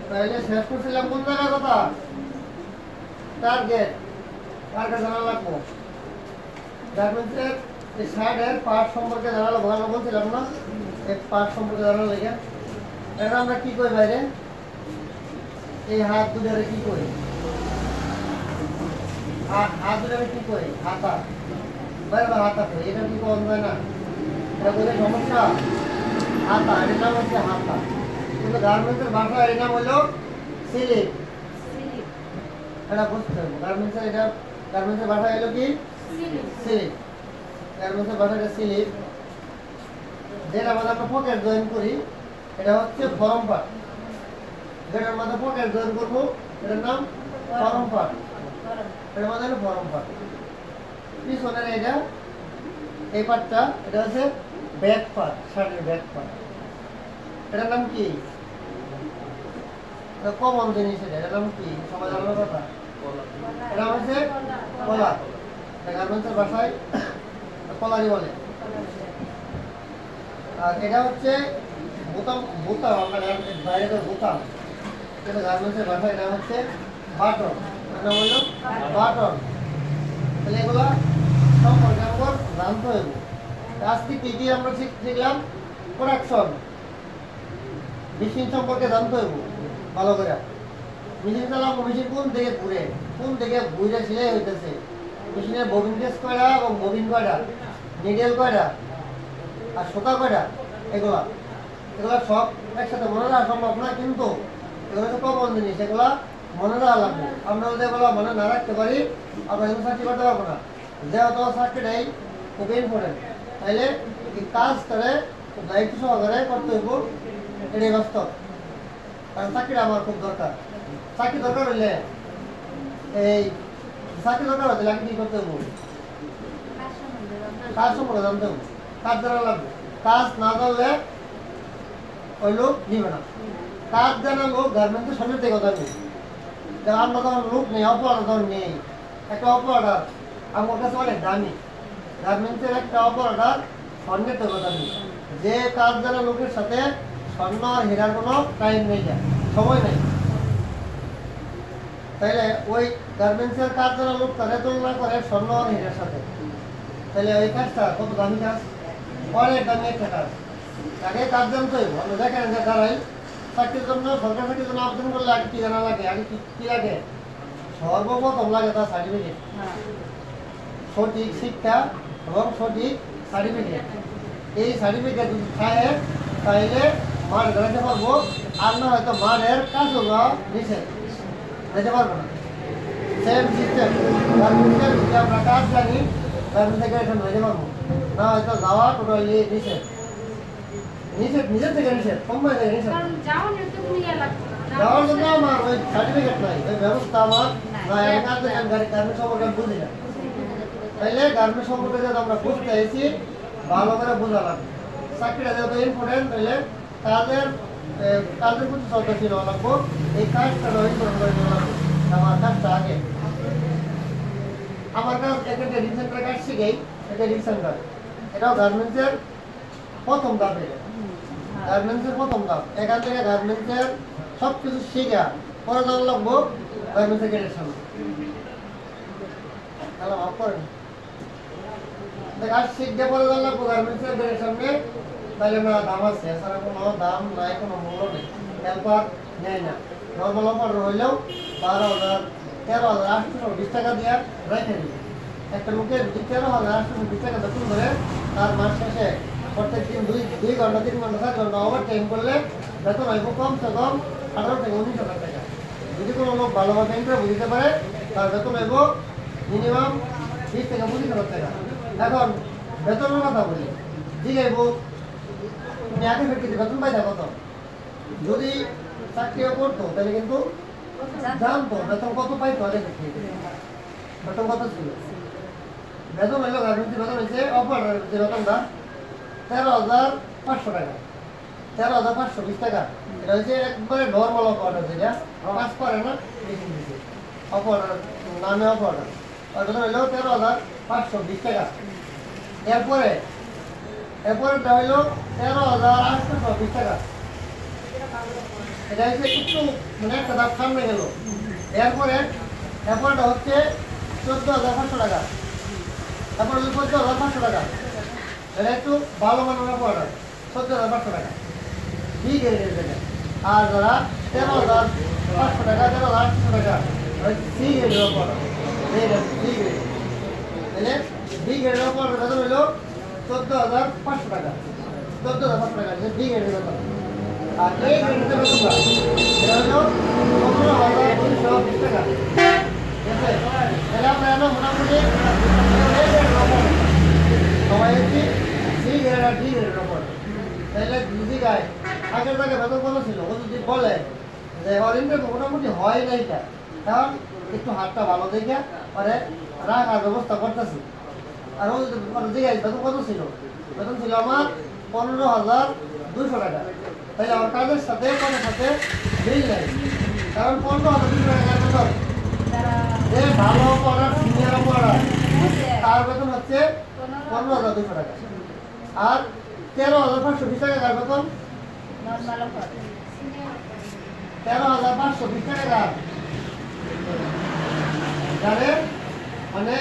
তাহলে শেষ করছিলাম কোন জায়গার কথা? টার্গেট জানা লাগবো। গার্মেন্টসের এই শার্টের পার্ট সম্পর্কে জানালো ভালো বলছিলাম না, এই পার্ট সম্পর্কে জানার লেগে এটা আমরা কি করি বাইরে, এই হাত দুটারে কি করি, হাত দুটারে কি করি, হাতা বাইরে বা হাতা করি, এটা কি কম যায় না? এটা বলে সমস্যা হাতা, এর নাম হচ্ছে হাতা। কিন্তু গার্মেন্টসের ভাষা এর নাম হলো স্লিপ। এটা বুঝতে হবে গার্মেন্টসের, এটা গার্মেন্টসের ভাষা হলো কি স্লিপ। গার্মেন্টসের ভাষা এটা স্লিপ। যেটা মধ্যে আমরা পকেট জয়েন করি এটা হচ্ছে ফরম পার্ট। যেটার মধ্যে পকেট জয়েন করবো এটার নাম ফরম পার্ট। এটার মধ্যে হলো ফরম পার্ট। পিছনের এটা এই পার্টটা এটা হচ্ছে ব্যাক পার্ট, শার্টের ব্যাক পার্ট। এটার নাম কি? কমন জিনিস এটা, এটার নাম কি সবাই জানার কথা? এটা হচ্ছে কলা। গার্মেন্টসের ভাষায় কলারি বলে। আর এটা হচ্ছে বোতাম, বোতাম আপনার বাইরে তো বোতাম, কিন্তু গার্মেন্টসের ভাষায় এটা হচ্ছে বাটন। এটা হলো বাটন। তাহলে এগুলা সম্পর্কে আমার জানতে হবে। আজকে কি কি আমরা শিখলাম? প্রোডাকশন, মেশিন সম্পর্কে জানতে হবে ভালো করে। মেশিন চালাবো, মেশিন কোন দিকে ঘুরে, কোন দিকে ঘুরে সেলাই হইতেছে, মেশিনের ববিন কেস কয়টা এবং ববিন কয়টা, নিডেল কয়টা আর সুতা কয়টা, এগুলা এগুলা সব একসাথে মনে রাখা সম্ভব না, কিন্তু এগুলো তো কমন জিনিস, এগুলা মনে রাখা লাগবে। আমরা যদি এগুলো মনে না রাখতে পারি আমরা এগুলো চাকরি করতে পারবো না। যেহেতু চাকরিটাই খুব ইম্পর্টেন্ট, তাইলে এই কাজ করে খুব দায়িত্ব সহকারে করতে হইব, এটাই বাস্তব। কারণ চাকরিটা আমার খুব দরকার। চাকরি দরকার হইলে এই চাকরি দরকার হতে লাগে কি করতে হবো? কাজ সম্পর্কে জানতে হবে, কাজ জানা লাগবে। কাজ না জানলে ওই লোক নিবে না। কাজ জানা লোক গার্মেন্টসের সামনে থেকে কথা নেই। আমরা তখন লোক নেই, অপারেটর তখন নেই। একটা অপারেটর আমার কাছে অনেক দামি। গার্মেন্টসের একটা অপারেটর স্বর্ণের থেকে কথা নেই। যে কাজ জানা লোকের সাথে স্বর্ণ আর হীরার কোনো টাইম নেই, যায় সময় নেই। তাইলে ওই গার্মেন্টসের কাজ জানা লোক তারা তুলনা করে স্বর্ণ আর হীরার সাথে। তাহলে ওই কাজটা কত দামি কাজ, অনেক দামি একটা কাজ। আগে কাজ জানতে হইব। আমরা দেখেন যে দাঁড়াই চাকরির জন্য, সরকার চাকরির জন্য আবেদন করলে আগে কি জানা লাগে? আগে কি লাগে? সর্বপ্রথম লাগে তার সার্টিফিকেট, সঠিক শিক্ষা এবং সঠিক সার্টিফিকেট। এই সার্টিফিকেট যদি থাকে তাইলে মাঠ দাঁড়াতে পারবো, আর না হয়তো মাঠের কাজও নিষেধ, যেতে পারবো না। সেম সিস্টেম গার্মেন্টসের যদি আমরা কাজ জানি গার্মেন্টস থেকে এখানে যেতে পারবো না, হয়তো যাওয়া টোটালি নিষেধ। নিষেধ নিজের থেকে নিষেধ, কোম্পানি থেকে নিষেধ। যাওয়ার জন্য আমার ওই সার্টিফিকেট নাই, ওই ব্যবস্থা আমার নাই। আমি কাজ গার্মেন্টস সম্পর্কে বুঝি না। তাইলে গার্মেন্টস সম্পর্কে যদি আমরা বুঝতে চাইছি ভালো করে বোঝা লাগবে। চাকরিটা যেহেতু ইম্পর্টেন্ট, তাইলে কাজের প্রতি শ্রদ্ধাশীল হওয়া লাগবো। এই কাজটা ইম্পর্টেন্ট করে দেওয়া লাগবে। আমার কাজটা আগে, আমার কাজ একটা ট্রেনিং সেন্টারে কাজ শিখেই, এটা ট্রেনিং সেন্টার, এটাও গার্মেন্টসের প্রথম ধাপ। এটা গার্মেন্টসের প্রথম ধাপ। এখান থেকে গার্মেন্টসের সব কিছু শিখা পরে জানা লাগবো গার্মেন্টসের গেটের সামনে। তাহলে ভাব করেন কাজ শিখতে পরে জানা লাগবো গার্মেন্টসের গেটের সামনে। তাহলে না দাম আছে, এছাড়া কোনো দাম নাই, কোনো মূল্য নেই, হেল্পার নেয় না। নর্মাল অপারেটর হইলেও 12,000 13,820 টাকা দিয়ে রেখে দিবে। একটা লোকের 13,820 টাকা বেতন ধরে তার মাস শেষে প্রত্যেক দিন 2 ঘন্টা 3 ঘন্টা 4 ঘন্টা ওভার টাইম করলে বেতন হইব কমসে কম 18 থেকে 19,000 টাকা। যদি কোনো লোক ভালোভাবে ইন্টারভিউ দিতে পারে তার বেতন হইব মিনিমাম 20 থেকে 25,000 টাকা। এখন বেতনের কথা বলি, জিগাইব তুমি আগে ব্যক্তিতে বেতন পাইতা কত? যদি চাকরিও করতো তাহলে কিন্তু জানতো বেতন কত পাইতো। আগে বেতন কত ছিল? বেতন হইলো গার্মেন্টসের বেতন হয়েছে অপারেটরের যে বেতনটা 13,500 টাকা, 13,520 টাকা। এটা হচ্ছে একবারে নর্মাল অপারেটর, যেটা কাজ করে না মেশিন দিচ্ছে অপারেটর নামে অপারেটর, আর বেতন হইলো 13,520 টাকা। এরপরেটা হইলো 13,820 টাকা। এটা হচ্ছে একটু মানে একটা দাম সামনে গেল। এরপরে এরপরটা হচ্ছে 14,500 টাকা। তারপর হচ্ছে 14,500 টাকা। এটা একটু ভালো মানের অ্যাপোয়ার্ডার 14,500 টাকা বি গ্রেডের যেটা। আর যারা 13,500 টাকা 13,800 টাকা সি গ্রেডের অ্যাপোয়ার্ডার। বি গ্রেড তাহলে বি গ্রেডের অ্যাপোয়ার্ডার বেতন হলো 14,500 টাকা। 14,500 টাকা বি গ্রেডের বেতন। আর এই গ্রেডের বেতনটা এটা হলো 15,220 টাকা। ঠিক আছে, তাহলে আমরা এলো মোটামুটি সবাই হচ্ছে সি গ্রেড আর ডি গ্রেডের ওপর। তাহলে যদি গায়ে আগের জায়গায় বেতন কত ছিল, ও যদি বলে যে ওর ইন্টারভিউ মোটামুটি হয় না, এটা কারণ একটু হাতটা ভালো দেখে পরে রাখার ব্যবস্থা করতেছি। আর ও যদি জিজ্ঞাসা বেতন কত ছিল, বেতন ছিল আমার 15,200 টাকা। তাহলে আমার কাজের সাথে কাজের সাথে মিল নেই, কারণ 15,200 টাকা বেতন যে ভালো পড়ার সিনিয়র পড়ার তার বেতন হচ্ছে 15,200 টাকা। আর 13,520 টাকা কার বেতন 13,520 টাকা যারে মানে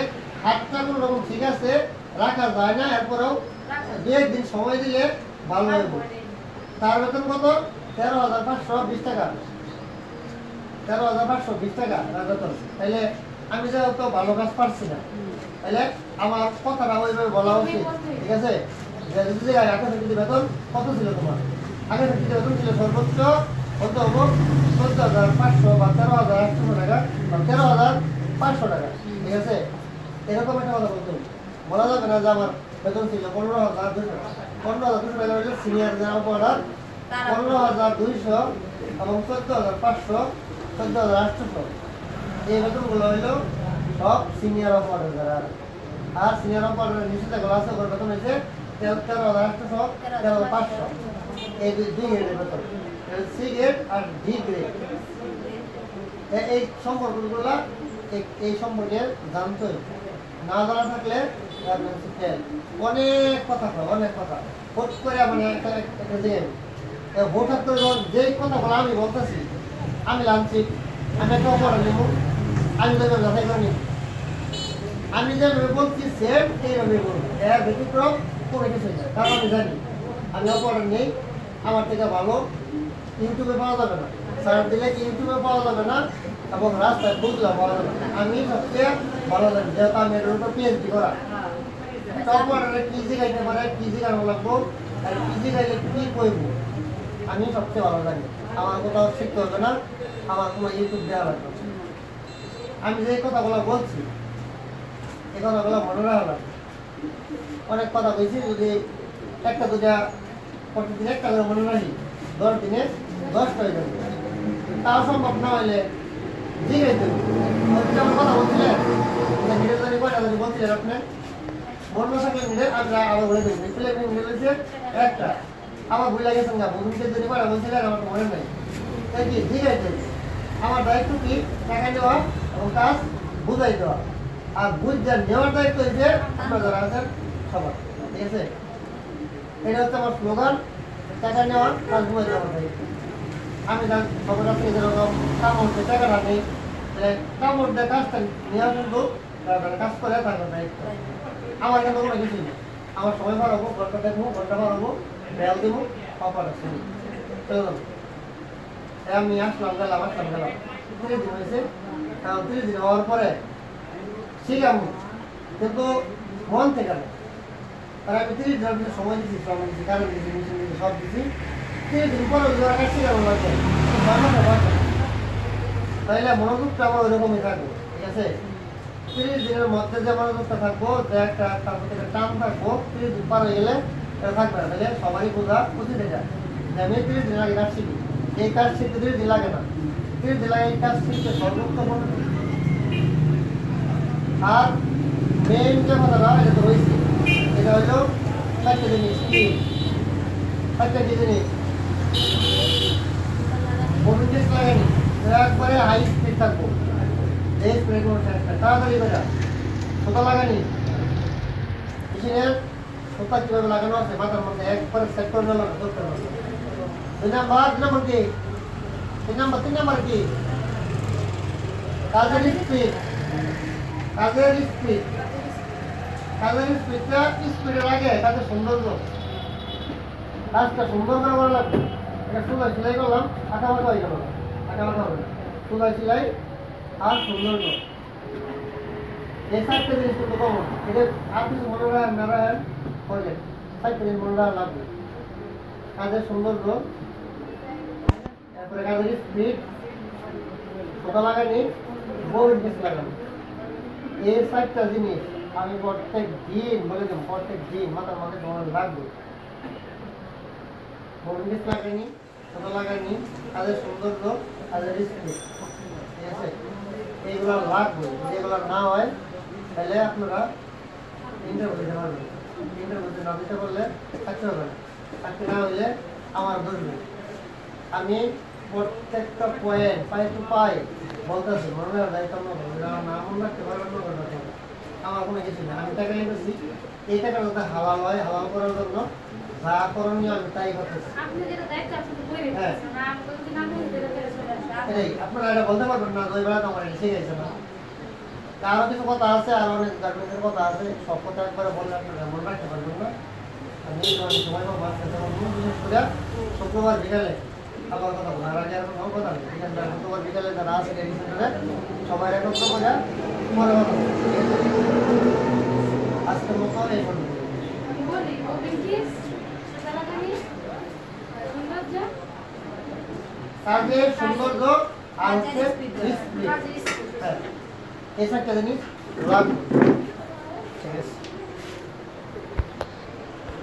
হাতটা কোনো রকম ঠিক আছে রাখা যায় না, এরপরেও 2 দিন সময় দিলে ভালো হবে। তার বেতন কত 13,520 টাকা। 13,520 টাকা তার বেতন। তাইলে আমি যেহেতু ভালো কাজ পারছি না, তাহলে আমার কথাটা ওইভাবে বলা উচিত। ঠিক আছে, যে যদি আগে যদি বেতন কত ছিল তোমার, আগে যদি বেতন ছিল সর্বোচ্চ কত হবো 14,500 বা 13,800 টাকা বা 13,500 টাকা। ঠিক আছে, এরকম একটা কথা বলতে বলা যাবে না যে আমার বেতন ছিল 15,200। 15,200 টাকা হলে সিনিয়র জেনারেল পড়ার 15,200 এবং 14,500 14,800 এই বেতনগুলো হইলো সব সিনিয়র অপারেটর যারা। আর সিনিয়র অপারেটরের নিচে যেগুলো আছে ওর বেতন হয়েছে 13,800 13,500। এই দুই গ্রেডের বেতন, সি গ্রেড আর ডি গ্রেড। এই সম্পর্কগুলো এই সম্পর্কে জানতে হবে, না জানা থাকলে অনেক কথা কয়, অনেক কথা হোট করে মানে একটা হঠাৎ করে যে কথাগুলো আমি বলতেছি, আমি লাঞ্চিক, আমি একটা অপরাধ নেব, আমি তো যাচাই করে নিব, আমি যেভাবে বলছি সেম এইভাবে বলবো, এর ব্যতিক্রম কোনো কিছু নেই। কারণ আমি জানি আমি অপরাধ নেই, আমার থেকে ভালো ইউটিউবে পাওয়া যাবে না, সার্চ দিলে ইউটিউবে পাওয়া যাবে না এবং রাস্তায় বুঝলে পাওয়া যাবে না। আমি সবচেয়ে ভালো জানি, যেহেতু আমি এর উপর পিএইচডি করা। অপরাধের কি জিগাইতে পারে, কি জিগানো লাগবো, আর কি জিগাইলে কি কইব আমি সবচেয়ে ভালো জানি। আমার কোথাও শিখতে হবে না, আমার কোনো ইউটিউব দেওয়া লাগবে। আমি যে কথাগুলো বলছি এই কথাগুলো মনে রাখা লাগবে। অনেক কথা বলছি, যদি একটা দুটা প্রতিদিন একটা করে মনে রাখি 10 দিনে 10টা হয়ে যাবে। তাও সম্ভব না হইলে জিগাইতে যেমন কথা বলছিলেন নিজের জানি কয়টা জানি বলছিলেন আপনি মনে থাকলে নিজে আমরা আবার বলে দেবেন প্লেন মিলে বলছে একটা আমার ভুলে গেছেন না বন্ধুকে যদি কয়টা বলছিলেন আমার মনে নেই। তাই কি জিগাইতে আমার দায়িত্ব কি টাকা নেওয়া এবং কাজ বুঝাই দেওয়া, আর বুঝা নেওয়ার দায়িত্ব হচ্ছে আপনারা যারা আছেন সবার। ঠিক আছে, এটা হচ্ছে আমার স্লোগান, টাকা নেওয়া কাজ বুঝাই দেওয়ার দায়িত্ব। আমি সবার কাছ থেকে যেরকম কামড় দিয়ে টাকাটা নেই, কামড় দিয়ে কাজটা নেওয়া কিন্তু কাজ করে থাকবে দায়িত্ব। আমার কিন্তু কোনো কিছু নেই, আমার সময় বাড়াবো, ঘন্টা দেখবো, ঘন্টা বাড়াবো, বেল দেবো, অপারেট শুনি চলে যাবো। আমি আসলাম গেলাম 30 দিন হয়েছে। 30 দিন হওয়ার পরে শিখাবো কিন্তু মন থেকে না, আর আমি 30 দিনের সময় দিচ্ছি, শ্রম দিচ্ছি, কারণ দিচ্ছি, মিশন দিচ্ছি, সব দিচ্ছি। 30 দিন পরে শিখাবো লাগবে, তাইলে মনোযোগটা আমার ওইরকমই থাকবো। ঠিক আছে, 30 দিনের মধ্যে যে মনোযোগটা থাকবো, যে একটা তার প্রতি টান থাকবো, 30 দিন পার হয়ে গেলে এটা থাকবে না। তাহলে সবারই বোঝা উচিত এটা যে আমি 30 দিন আগে কাজ শিখি। এই কাজ শিখতে 30 দিন লাগে না, 30 দিন লাগে এই কাজ শিখতে সর্বোচ্চ। আর মেইন যে কথাটা এটা তো রয়েছে, এটা হলো 4টা জিনিস। কি 4টা কি জিনিস? মোটিভেট লাগেনি, একবারে হাই স্পিড থাকবো, এই স্পিড তাড়াতাড়ি করে সোতা লাগানি। মেশিনের সোতা কীভাবে লাগানো আছে মাথার মধ্যে একবারে সেট করে নেওয়া ধরতে হবে। 2 নাম্বার কি 3 নাম্বার কি কাজের স্পিড স্পিডটা স্পিডের আগে কাজের সৌন্দর্য কাজটা সুন্দর করে করা লাগবে এটা সেলাই করলাম আটা মাটা হয়ে গেল হবে সেলাই আর সৌন্দর্য এই 4টা জিনিস কিন্তু কমন এটা আর কিছু মনে রাখেন না রাখেন করলেন 4টা জিনিস মনে রাখা লাগবে কাজের সৌন্দর্য তারপরে কাজের স্পিড সোজা লাগানি বোর্ড ডিস লাগানো এই 4টা জিনিস আমি প্রত্যেক দিন বলে দেবো প্রত্যেক দিন মাথার মধ্যে মনে রাখবো বোর্ড ডিস লাগানি সোজা লাগানি কাজের সৌন্দর্য কাজের স্পিড ঠিক আছে এইগুলো লাগবে যদি এগুলো না হয় তাহলে আপনারা ইন্টারভিউ দিতে পারবেন ইন্টারভিউ না দিতে পারলে থাকতে হবে না থাকতে না হইলে আমার ধরবে আমি প্রত্যেকটা পয়েন্ট পাই টু পাই বলতেছি মনে হয় দায়িত্ব না মনে রাখতে পারবেন না আমার কোনো কিছু নেই আমি টাকা নিতেছি এই টাকা যাতে হালাল হয় হালাল করার জন্য যা করণীয় আমি তাই করতেছি আপনারা এটা বলতে পারবেন না দুই বেলা তোমার শিখে গেছে না আরো কিছু কথা আছে আর অনেক গার্মেন্টের কথা আছে সব কথা একবারে বললে আপনারা মনে রাখতে পারবেন না আমি সময় পাবো বিশেষ করে শুক্রবার বিকালে আবার কথা বলবো আর আগে আর কোনো কথা নেই ঠিক আছে শুক্রবার বিকালে যারা আছে ট্রেনিং সেন্টারে সবাই একত্র করে তোমার কথা আজকের মতো এই পর্যন্ত কাজের সৌন্দর্য আর হচ্ছে এই 4টা জিনিস লাগবে ঠিক আছে